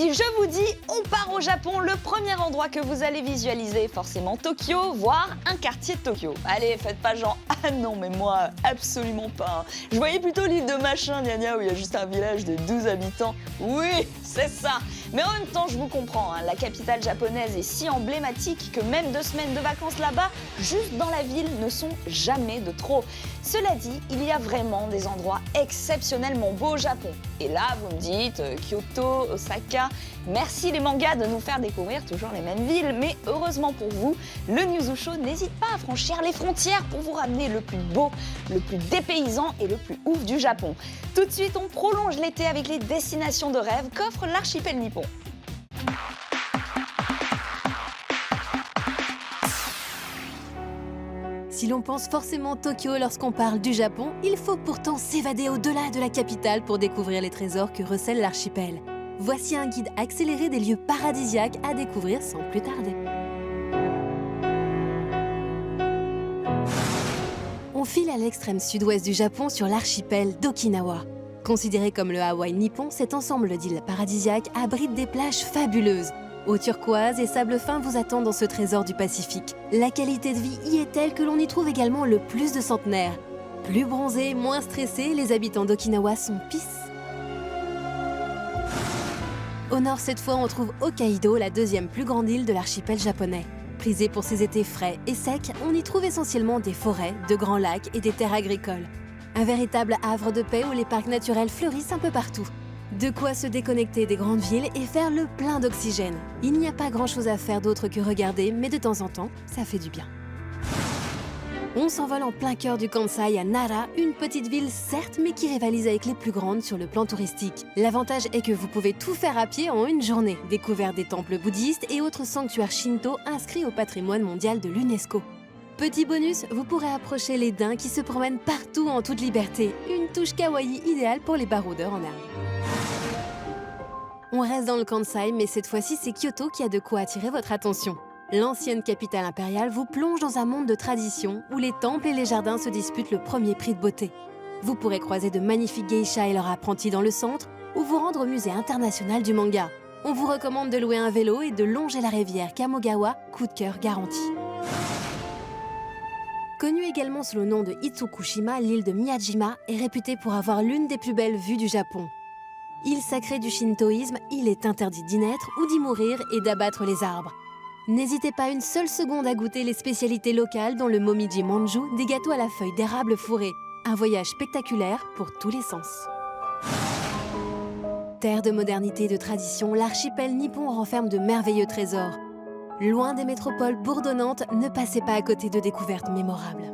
Si je vous dis on part au Japon, le premier endroit que vous allez visualiser est forcément Tokyo, voire un quartier de Tokyo. Allez, faites pas genre « Ah non, mais moi, absolument pas ». Je voyais plutôt l'île de machin, gna gna, où il y a juste un village de 12 habitants. Oui, c'est ça. Mais en même temps, je vous comprends, la capitale japonaise est si emblématique que même 2 semaines de vacances là-bas, juste dans la ville, ne sont jamais de trop. Cela dit, il y a vraiment des endroits exceptionnellement beaux au Japon. Et là, vous me dites Kyoto, Osaka, merci les mangas de nous faire découvrir toujours les mêmes villes. Mais heureusement pour vous, le Newzoo Show n'hésite pas à franchir les frontières pour vous ramener le plus beau, le plus dépaysant et le plus ouf du Japon. Tout de suite, on prolonge l'été avec les destinations de rêve qu'offre l'archipel nippon. Si l'on pense forcément Tokyo lorsqu'on parle du Japon, il faut pourtant s'évader au-delà de la capitale pour découvrir les trésors que recèle l'archipel. Voici un guide accéléré des lieux paradisiaques à découvrir sans plus tarder. On file à l'extrême sud-ouest du Japon sur l'archipel d'Okinawa. Considéré comme le Hawaï nippon, cet ensemble d'îles paradisiaques abrite des plages fabuleuses. Eau turquoise et sable fin vous attendent dans ce trésor du Pacifique. La qualité de vie y est telle que l'on y trouve également le plus de centenaires. Plus bronzés, moins stressés, les habitants d'Okinawa sont peace. Au nord, cette fois, on trouve Hokkaido, la deuxième plus grande île de l'archipel japonais. Prisée pour ses étés frais et secs, on y trouve essentiellement des forêts, de grands lacs et des terres agricoles. Un véritable havre de paix où les parcs naturels fleurissent un peu partout. De quoi se déconnecter des grandes villes et faire le plein d'oxygène. Il n'y a pas grand-chose à faire d'autre que regarder, mais de temps en temps, ça fait du bien. On s'envole en plein cœur du Kansai à Nara, une petite ville certes, mais qui rivalise avec les plus grandes sur le plan touristique. L'avantage est que vous pouvez tout faire à pied en une journée. Découverte des temples bouddhistes et autres sanctuaires shinto inscrits au patrimoine mondial de l'UNESCO. Petit bonus, vous pourrez approcher les daims qui se promènent partout en toute liberté. Une touche kawaii idéale pour les baroudeurs en herbe. On reste dans le Kansai, mais cette fois-ci, c'est Kyoto qui a de quoi attirer votre attention. L'ancienne capitale impériale vous plonge dans un monde de tradition où les temples et les jardins se disputent le premier prix de beauté. Vous pourrez croiser de magnifiques geishas et leurs apprentis dans le centre ou vous rendre au musée international du manga. On vous recommande de louer un vélo et de longer la rivière Kamogawa, coup de cœur garanti. Connue également sous le nom de Itsukushima, l'île de Miyajima est réputée pour avoir l'une des plus belles vues du Japon. Île sacrée du shintoïsme, il est interdit d'y naître ou d'y mourir et d'abattre les arbres. N'hésitez pas une seule seconde à goûter les spécialités locales dont le momiji manju, des gâteaux à la feuille d'érable fourrée. Un voyage spectaculaire pour tous les sens. Terre de modernité et de tradition, l'archipel nippon renferme de merveilleux trésors. Loin des métropoles bourdonnantes, ne passez pas à côté de découvertes mémorables.